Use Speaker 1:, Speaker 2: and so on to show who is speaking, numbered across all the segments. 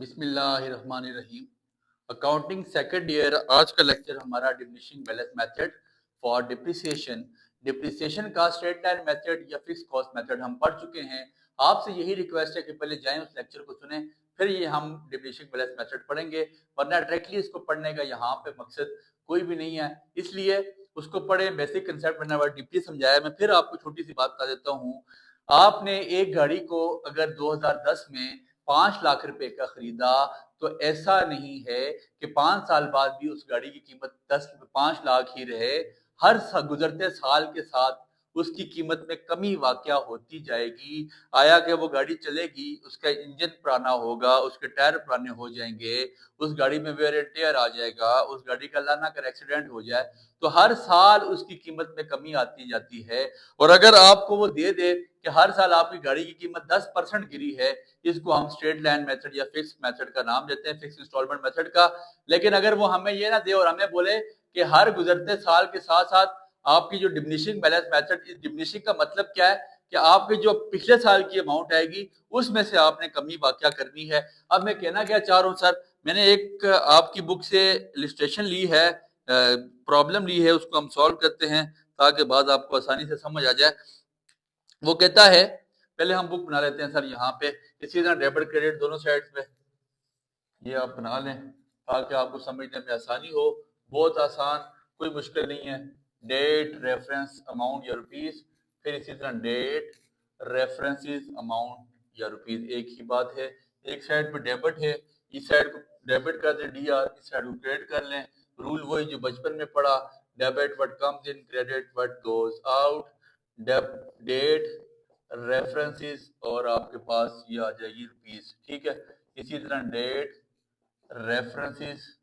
Speaker 1: बिस्मिल्लाहिर्रहमानिर्रहीम। Accounting second year. आज का लेक्चर हमारा diminishing balance method for depreciation. Depreciation का स्ट्रेट लाइन मेथड या फिक्स कॉस्ट मेथड हम पढ़ चुके हैं। आपसे यही रिक्वेस्ट है कि पहले जाएं उस लेक्चर को सुने, फिर ये हम डिमिनिशिंग बैलेंस मेथड पढ़ेंगे, वरना डायरेक्टली इसको पढ़ने का यहाँ पे मकसद कोई भी नहीं है। इसलिए उसको पढ़े, बेसिक कंसेप्ट बनना डीपली समझाया। मैं फिर आपको छोटी सी बात बता देता हूँ। आपने एक गाड़ी को अगर 2010 में 5 लाख रुपए का खरीदा, तो ऐसा नहीं है कि 5 साल बाद भी उस गाड़ी की कीमत 5 लाख ही रहे। हर गुजरते साल के साथ उसकी कीमत में कमी वाकया होती जाएगी। आया कि वो गाड़ी चलेगी, उसका इंजन पुराना होगा, उसके टायर पुराने हो जाएंगे, उस गाड़ी में वेयर एंड टेयर आ जाएगा, उस गाड़ी का लाना कर एक्सीडेंट हो जाए, तो हर साल उसकी कीमत में कमी आती जाती है। और अगर आपको वो दे दे कि हर साल आपकी गाड़ी की कीमत 10% गिरी है, इसको हम स्ट्रेट लाइन मेथड या फिक्स मेथड का नाम देते हैं, फिक्स इंस्टॉलमेंट मेथड का। लेकिन अगर वो हमें ये ना दे और हमें बोले कि हर गुजरते साल के साथ साथ आपकी जो डिमिनिशिंग बैलेंस मेथड, इस डिमिनिशिंग का मतलब क्या है कि आपके जो पिछले साल की अमाउंट आएगी उसमें से आपने कमी वाकया करनी है। अब मैं कहना क्या चाह रहा हूँ सर, मैंने एक आपकी बुक से इलिस्ट्रेशन ली है, प्रॉब्लम ली है, उसको हम सॉल्व करते हैं ताकि बाद आपको आसानी से समझ आ जाए। वो कहता है, पहले हम बुक बना लेते हैं सर यहाँ पे, इसी तरह डेबिट क्रेडिट दोनों साइड पे ये आप बना लें ताकि आपको समझने में आसानी हो। बहुत आसान, कोई मुश्किल नहीं है। डेट रेफरेंस अमाउंट या रुपीस, फिर इसी तरह डेट रेफरेंसेस अमाउंट या रुपीस, एक ही बात है। एक साइड पे डेबिट है, इस साइड को डेबिट कर दें डी आर, इस साइड को क्रेडिट कर लें। रूल वही जो बचपन में पढ़ा, debit what comes in, credit what goes out. Date references और आपके पास ये आ जाएगी रुपीस, ठीक है। इसी तरह डेट रेफरेंसेस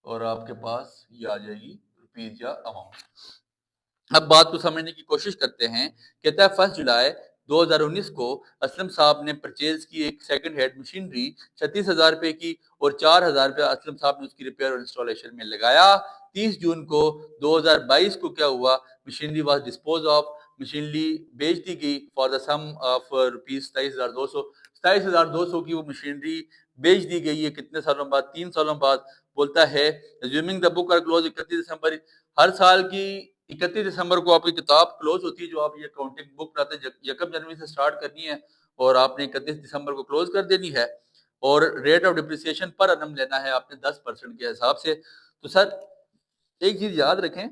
Speaker 1: और आपके पास ये आ जाएगी रुपीज या अमाउंट। अब बात को समझने की कोशिश करते हैं। कहता है 1 जुलाई 2019 को असलम साहब ने परचेज की एक सेकंड हैंड मशीनरी 36,000 रुपए की, और 4,000 रुपए असलम साहब ने उसकी रिपेयर और इंस्टॉलेशन में लगाया। 30 जून को 2022 को क्या हुआ, machinery was dispose of, machinery बेच दी गई for the sum of rupees 27,200। 27,200 की वो मशीनरी बेच दी गई है। कितने सालों बाद? 3 सालों बाद। बोलता है assuming the book are close 31 December. हर साल की 31 दिसंबर को आपकी किताब क्लोज होती है, जो आप ये अकाउंटिंग बुक बनाते हैं 1 जनवरी से स्टार्ट करनी है और आपने 31 दिसंबर को क्लोज कर देनी है। और रेट ऑफ डिप्रिसिएशन पर annum लेना है आपने 10% के हिसाब से। तो सर एक चीज याद रखें,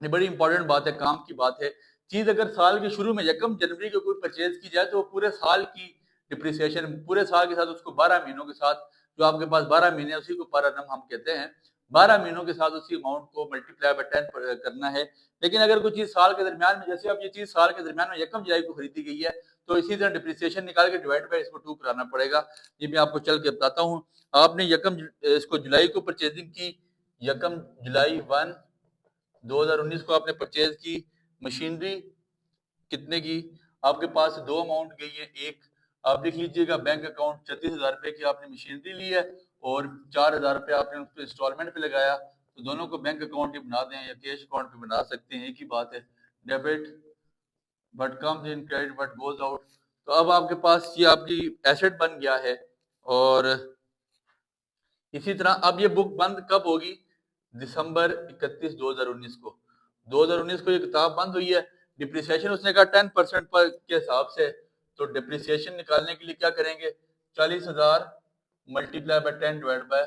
Speaker 1: ये बड़ी इंपॉर्टेंट बात है, काम की बात है। चीज अगर साल के शुरू में 1 जनवरी को कोई परचेज की जाए तो वो पूरे साल की डिप्रिसिएशन, पूरे साल के साथ उसको 12 महीनों के साथ, जो आपके पास 12 महीने उसी को पर annum हम कहते हैं, 12 महीनों के साथ उसी अमाउंट को मल्टीप्लाई बाय 10 करना है। लेकिन अगर कोई चीज साल के दरमियान में, जैसे अब ये चीज साल के दरमियान में 1 जुलाई को खरीदी गई है, तो इसी तरह डिप्रिसिएशन निकाल के डिवाइड बाय इसको 2 कराना पड़ेगा। ये मैं आपको चल के बताता हूँ। आपने इसको जुलाई को परचेजिंग की, 1 जुलाई 2019 को आपने परचेज की मशीनरी, कितने की? आपके पास दो अमाउंट गई है। एक आप लिख लीजिएगा बैंक अकाउंट, 36,000 रुपए की आपने मशीनरी ली है और 4,000 रुपए आपने उस पर इंस्टॉलमेंट पे लगाया, तो दोनों को बैंक अकाउंट ही बना दें या कैश अकाउंट पे बना सकते हैं, एक ही बात है। Debit what comes in, credit what goes out. तो अब आपके पास ये आपकी एसेट बन गया है। और इसी तरह अब ये बुक बंद कब होगी? दिसंबर 31 2019 को। 2019 को ये किताब बंद हुई है। डिप्रिसिएशन उसने कहा 10% पर के हिसाब से, तो डिप्रिसिएशन निकालने के लिए क्या करेंगे? 40,000 मल्टीप्लाई बाय 10 डिवाइड बाय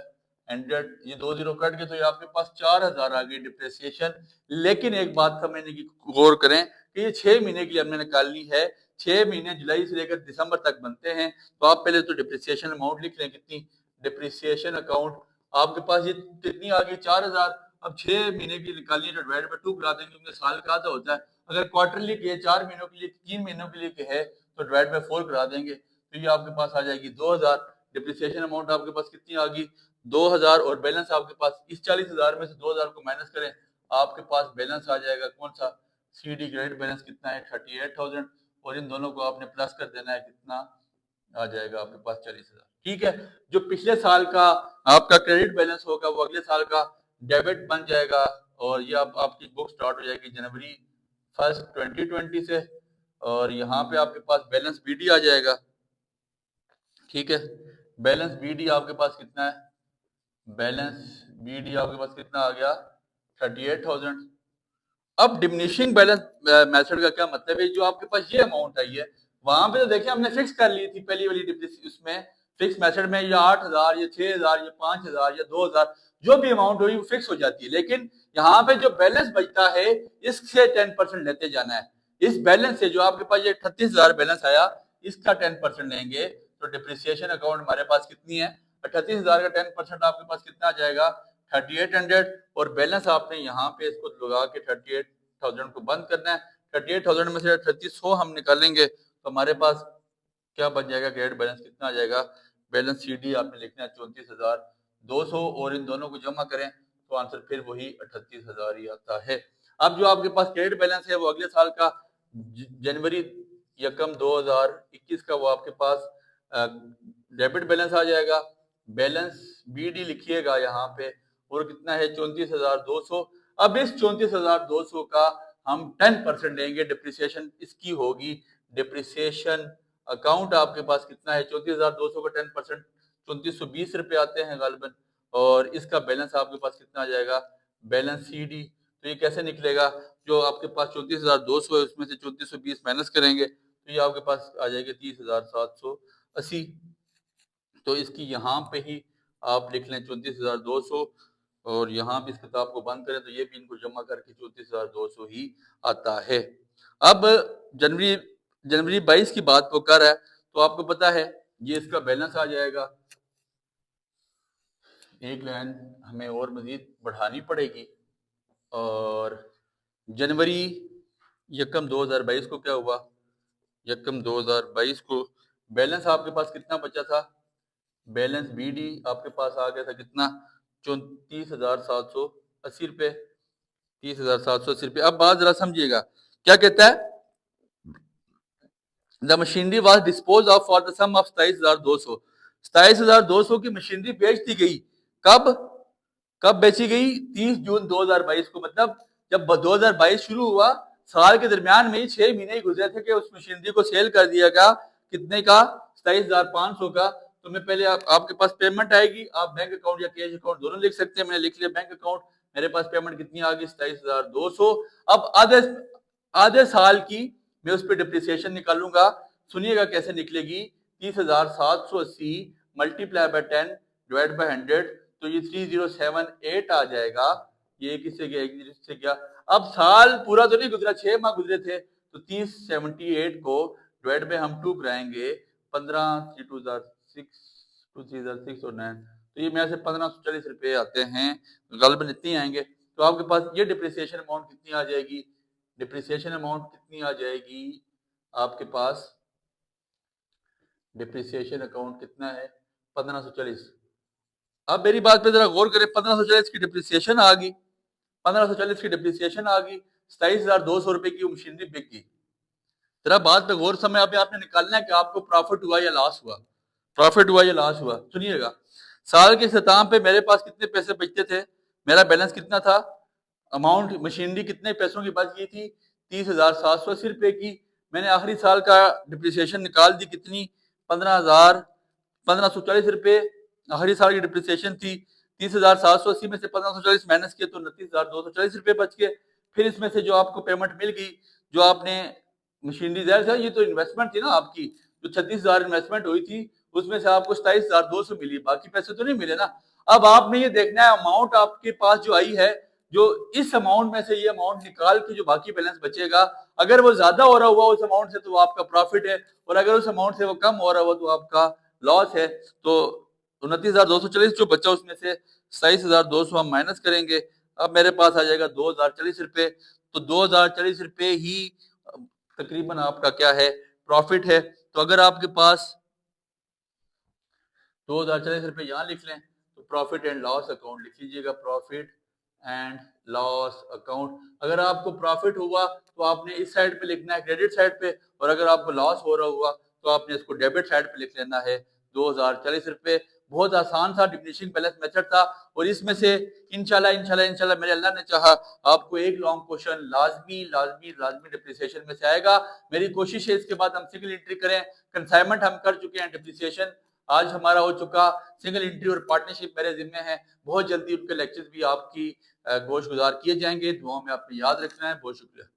Speaker 1: 100, ये 2 जीरो कट के तो ये आपके पास 4,000 आ गई डिप्रिसिएशन। लेकिन एक बात समझने की गौर करें कि ये 6 महीने के लिए हमने निकालनी है। 6 महीने जुलाई से लेकर दिसंबर तक बनते हैं। तो आप पहले तो डिप्रिसिएशन अमाउंट लिख लें, कितनी डिप्रिसिएशन अकाउंट आपके पास ये कितनी आ गई? 4,000। अब 6 महीने की निकालनी है तो डिवाइड बाय 2 करा देंगे, क्योंकि साल का आधा होता है। अगर क्वार्टरली के 4 महीनों के लिए, 3 महीनों के लिए है तो डिवाइड बाय 4 करा देंगे, तो ये आपके पास आ जाएगी 2,000। डिप्रिसिएशन अमाउंट आपके पास कितनी आ गई? 2,000। और बैलेंस आपके पास, इस 40,000 में से 2,000 को माइनस करें, आपके पास बैलेंस आ जाएगा कौन सा? सी डी क्रेडिट बैलेंस कितना है? 38,000। और इन दोनों को आपने प्लस कर देना है, कितना आ जाएगा आपके पास? 40,000। ठीक है। जो पिछले साल का आपका क्रेडिट बैलेंस होगा वो अगले साल का डेबिट बन जाएगा, और ये आपकी बुक स्टार्ट हो जाएगी जनवरी 1 2020 से, और यहाँ पे आपके पास बैलेंस बीडी आ जाएगा। ठीक है, बैलेंस बीडी आपके पास कितना है? बैलेंस बीडी आपके पास कितना आ गया? 38,000। अब डिमिनिशिंग बैलेंस मेथड का क्या मतलब है? जो आपके पास ये अमाउंट आई है, वहां पे तो देखिए हमने फिक्स कर ली थी पहली वाली उसमें फिक्स मेथड में, या 8,000 या 6,000 या 5,000 या 2,000, जो भी अमाउंट हुई वो फिक्स हो जाती है। लेकिन यहाँ पे जो बैलेंस बचता है इससे 10% लेते जाना है। इस बैलेंस से जो आपके पास ये 38,000 बैलेंस आया, इसका 10% लेंगे तो डिप्रिसिएशन अकाउंट हमारे पास कितनी है? 38,000 का 10% आपके पास कितना आ जाएगा? 3800। और बैलेंस आपने यहाँ पे इसको लगा के 38,000 को बंद करना है। 38,000 में से 3800 हम निकालेंगे तो हमारे पास क्या बन जाएगा? क्रेडिट बैलेंस कितना आ जाएगा? बैलेंस सीडी आपने लिखना है 34,200 और इन दोनों को जमा करें तो आंसर फिर वही 38,000 ही आता है। अब जो आपके पास क्रेडिट बैलेंस है वो अगले साल का जनवरी 2021 का वो आपके पास डेबिट बैलेंस आ जाएगा। बैलेंस बीडी लिखिएगा यहाँ पे, और कितना है? 34,200। अब इस 34,200 का हम 10% लेंगे, डिप्रिसिएशन इसकी होगी। डिप्रिसिएशन अकाउंट आपके पास कितना है? 34,200 का 10% 3420 रुपए आते हैं गालिबन, और इसका बैलेंस आपके पास कितना आ जाएगा? Balance CD. तो ये कैसे निकलेगा? जो आपके पास 34,200 है उसमें से 3420 माइनस करेंगे तो ये आपके पास आ जाएगी 30,780। तो इसकी यहाँ पे ही आप लिख लें 34,200, और यहाँ भी इस किताब को बंद करें तो ये भी इनको जमा करके 34,200 ही आता है। अब जनवरी जनवरी 22 की बात वो कर है तो आपको पता है ये इसका बैलेंस आ जाएगा। एक लाइन हमें और मजीद बढ़ानी पड़ेगी, और जनवरी 2022 को क्या हुआ? 2022 को बैलेंस आपके पास कितना बचा था? बैलेंस बीडी आपके पास आ गया था कितना? 34,780 रुपए। 30,780 रुपए। अब बात जरा समझिएगा क्या कहता है? The machinery was dispose of for the sum of 27,200। 27,200 की मशीनरी बेच दी गई। कब कब बेची गई? 30 जून 2022 को। मतलब जब 2022 शुरू हुआ, साल के दरमियान में ही 6 महीने ही गुजरे थे कि उस मशीनरी को सेल कर दिया गया। कितने का? 27,500 का। तो मैं पहले आपके पास पेमेंट आएगी, आप बैंक अकाउंट या कैश अकाउंट दोनों लिख सकते हैं। मैंने लिख लिया बैंक अकाउंट। मेरे पास पेमेंट कितनी आ गई? 27,200। अब आधे आधे साल की मैं उस पर डिप्रिसिएशन निकालूंगा। सुनिएगा कैसे निकलेगी। 30,780 मल्टीप्लाई बाय 10 डिवाइड बाय 100, तो ये 3078 आ जाएगा। ये किससे गया? एक से गया। अब साल पूरा तो नहीं गुजरा, 6 माह गुजरे थे, तो 3078 को डिवाइड बाय हम 2 कराएंगे 15, 3 2 6, 2 3 6 और 9, तो ये मेरे से 1540 रुपए आते हैं। गालिबन इतनी आएंगे। तो आपके पास ये डिप्रिसिएशन अमाउंट कितनी आ जाएगी? डिप्रिसिएशन अमाउंट कितनी आ जाएगी आपके पास? डिप्रिसिएशन अकाउंट कितना है? 1540। अब मेरी बात पे जरा गौर करें। 1540 की डिप्रिसिएशन आ गई। 1540 की डिप्रिसिएशन आ गई। 27,200 रुपए की मशीनरी बिक गई। जरा बात पे गौर समय अभी आपने निकालना है कि आपको प्रॉफिट हुआ या लॉस हुआ। प्रॉफिट हुआ या लॉस हुआ? सुनिएगा। साल के इख्तिताम पे मेरे पास कितने पैसे बचते थे? मेरा बैलेंस कितना था? अमाउंट मशीनरी कितने पैसों की बच गई थी? 30,780 रुपए की। मैंने आखिरी साल का डिप्रिसिएशन निकाल दी कितनी? 15,40 रुपए आखिरी साल की डिप्रिसिएशन थी। 30,780 में से 1540 माइनस किए तो 29,240 रुपए बच गए। फिर इसमें से जो आपको पेमेंट मिल गई, जो आपने मशीनरी, जाहिर है ये तो इन्वेस्टमेंट थी ना आपकी, जो 36,000 इन्वेस्टमेंट हुई थी उसमें से आपको 27,200 मिली, बाकी पैसे तो नहीं मिले ना। अब आपने ये देखना है अमाउंट आपके पास जो आई है, जो इस अमाउंट में से ये अमाउंट निकाल के जो बाकी बैलेंस बचेगा, अगर वो ज्यादा हो रहा हुआ उस अमाउंट से तो वो आपका प्रॉफिट है, और अगर उस अमाउंट से वो कम हो रहा हुआ तो आपका लॉस है। तो 29,240 जो बचा उसमें से 27,200 हम माइनस करेंगे। अब मेरे पास आ जाएगा 2,040 रुपए। तो 2,040 रुपए ही तकरीबन आपका क्या है? प्रॉफिट है। तो अगर आपके पास 2,040 रुपए यहाँ लिख लें तो प्रॉफिट एंड लॉस अकाउंट लिख लीजिएगा। Profit and loss account. अगर आपको प्रॉफिट हुआ तो आपने इस साइड पे लिखना है, क्रेडिट साइड पे, और अगर आपको लॉस हो रहा हुआ तो आपने इसको डेबिट साइड पे लिख लेना है 2,040 रुपए। बहुत आसान सा डिमिनिशिंग बैलेंस मेथड था, और इसमें से इंशाल्लाह इंशाल्लाह इंशाल्लाह मेरे अल्लाह ने चाहा आपको एक लॉन्ग क्वेश्चन लाजमी लाजमी लाजमी डिप्रिसिएशन में से आएगा। मेरी कोशिश है इसके बाद हम सिंगल एंट्री करें। कंसाइनमेंट हम कर चुके हैं, डिप्रिसिएशन आज हमारा हो चुका सिंगल एंट्री और पार्टनरशिप मेरे जिम्मे है। बहुत जल्दी उनके लेक्चर्स भी आपकी गोश गुजार किए जाएंगे। दुआओं में आपने याद रखना है। बहुत शुक्रिया।